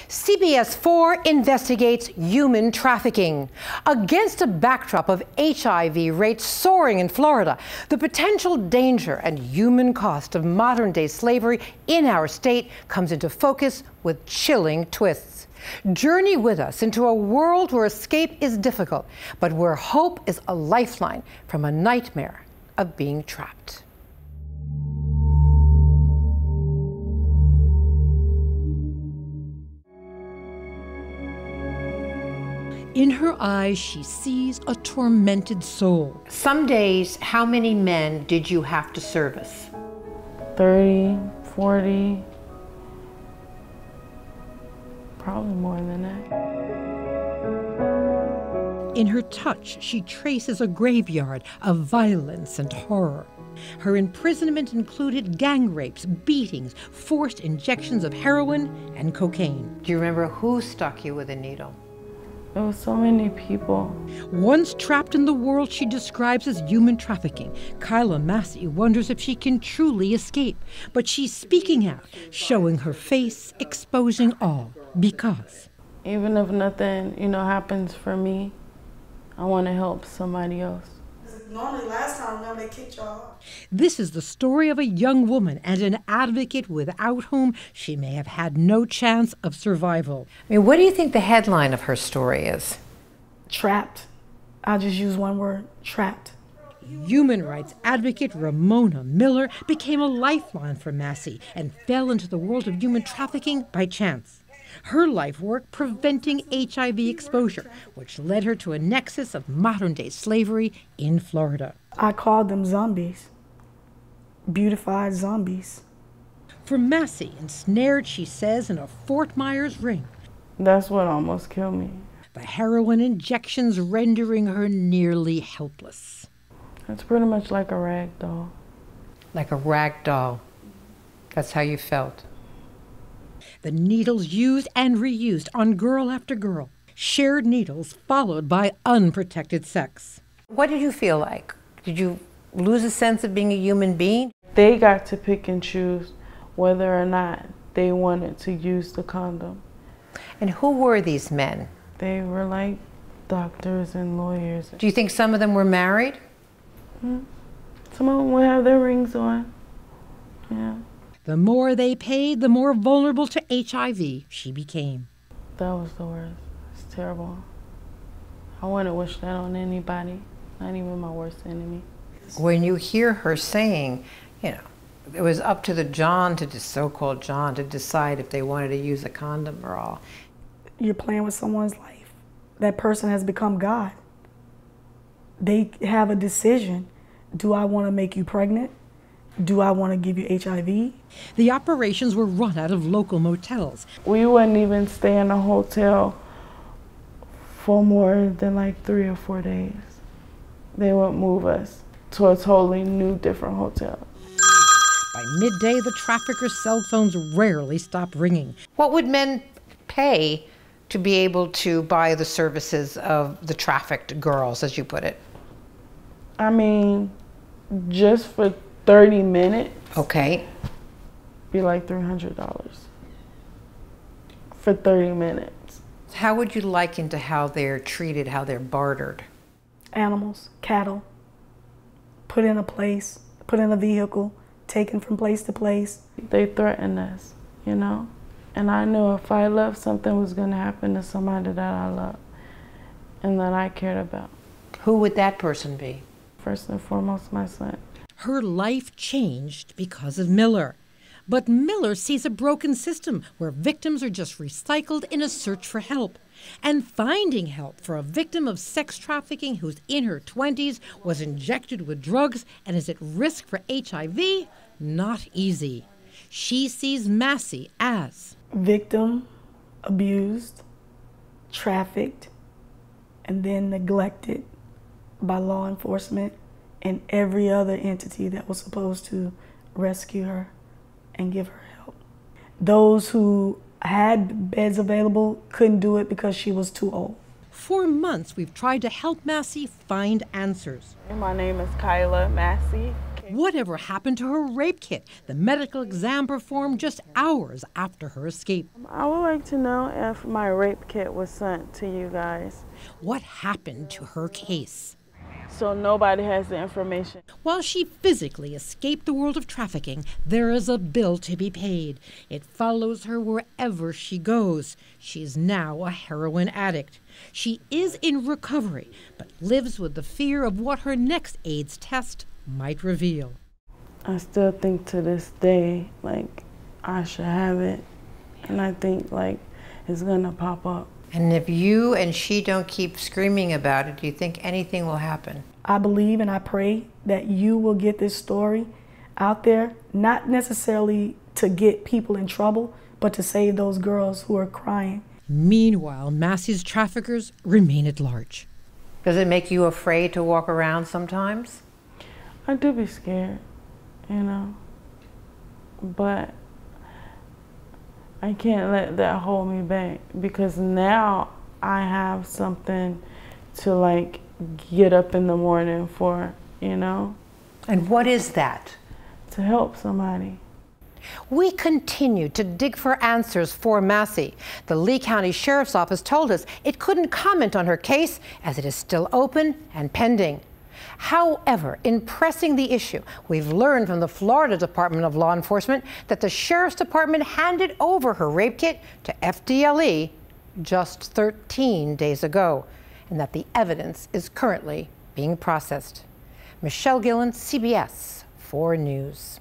CBS 4 investigates human trafficking. Against a backdrop of HIV rates soaring in Florida, the potential danger and human cost of modern-day slavery in our state comes into focus with chilling twists. Journey with us into a world where escape is difficult, but where hope is a lifeline from a nightmare of being trapped. In her eyes, she sees a tormented soul. Some days, how many men did you have to service? 30, 40, probably more than that. In her touch, she traces a graveyard of violence and horror. Her imprisonment included gang rapes, beatings, forced injections of heroin and cocaine. Do you remember who stuck you with a needle? There were so many people. Once trapped in the world she describes as human trafficking, Kyla Massey wonders if she can truly escape. But she's speaking out, showing her face, exposing all, because even if nothing, happens for me, I want to help somebody else. Normally last time around they kicked y'all off. This is the story of a young woman and an advocate without whom she may have had no chance of survival. I mean, what do you think the headline of her story is? Trapped. I'll just use one word, trapped. Human rights advocate Ramona Miller became a lifeline for Massey and fell into the world of human trafficking by chance. Her life work preventing HIV exposure, which led her to a nexus of modern-day slavery in Florida. I called them zombies, beautified zombies. For Massey, ensnared, she says, in a Fort Myers ring. That's what almost killed me. The heroin injections rendering her nearly helpless. It's pretty much like a rag doll. Like a rag doll. That's how you felt. The needles used and reused on girl after girl. Shared needles followed by unprotected sex. What did you feel like? Did you lose a sense of being a human being? They got to pick and choose whether or not they wanted to use the condom. And who were these men? They were like doctors and lawyers. Do you think some of them were married? Some of them would have their rings on. Yeah. The more they paid, the more vulnerable to HIV she became. That was the worst. It's terrible. I wouldn't wish that on anybody, not even my worst enemy. When you hear her saying, it was up to the so-called John, to decide if they wanted to use a condom or all. You're playing with someone's life. That person has become God. They have a decision. Do I want to make you pregnant? Do I want to give you HIV? The operations were run out of local motels. We wouldn't even stay in a hotel for more than like 3 or 4 days. They would move us to a totally new, different hotel. By midday, the traffickers' cell phones rarely stopped ringing. What would men pay to be able to buy the services of the trafficked girls, as you put it? I mean, just for 30 minutes. Okay. Be like $300 for 30 minutes. How would you liken to how they're treated, how they're bartered? Animals, cattle, put in a place, put in a vehicle, taken from place to place. They threatened us, And I knew if I left, something was going to happen to somebody that I loved and that I cared about. Who would that person be? First and foremost, my son. Her life changed because of Miller. But Miller sees a broken system where victims are just recycled in a search for help. And finding help for a victim of sex trafficking who's in her 20s, was injected with drugs, and is at risk for HIV, not easy. She sees Massey as victim, abused, trafficked, and then neglected by law enforcement and every other entity that was supposed to rescue her and give her help. Those who had beds available couldn't do it because she was too old. For months, we've tried to help Massey find answers. My name is Kyla Massey. Whatever happened to her rape kit, the medical exam performed just hours after her escape? I would like to know if my rape kit was sent to you guys. What happened to her case? So nobody has the information. While she physically escaped the world of trafficking, there is a bill to be paid. It follows her wherever she goes. She's now a heroin addict. She is in recovery, but lives with the fear of what her next AIDS test might reveal. I still think to this day, like, I should have it. And I think, like, it's gonna pop up. And if you and she don't keep screaming about it, do you think anything will happen? I believe and I pray that you will get this story out there, not necessarily to get people in trouble, but to save those girls who are crying. Meanwhile, Massey's traffickers remain at large. Does it make you afraid to walk around sometimes? I do be scared, you know, but I can't let that hold me back, because now I have something to, like, get up in the morning for, you know? And what is that? To help somebody. We continue to dig for answers for Massey. The Lee County Sheriff's Office told us it couldn't comment on her case as it is still open and pending. However, in pressing the issue, we've learned from the Florida Department of Law Enforcement that the Sheriff's Department handed over her rape kit to FDLE just 13 days ago, and that the evidence is currently being processed. Michele Gillen, CBS 4 News.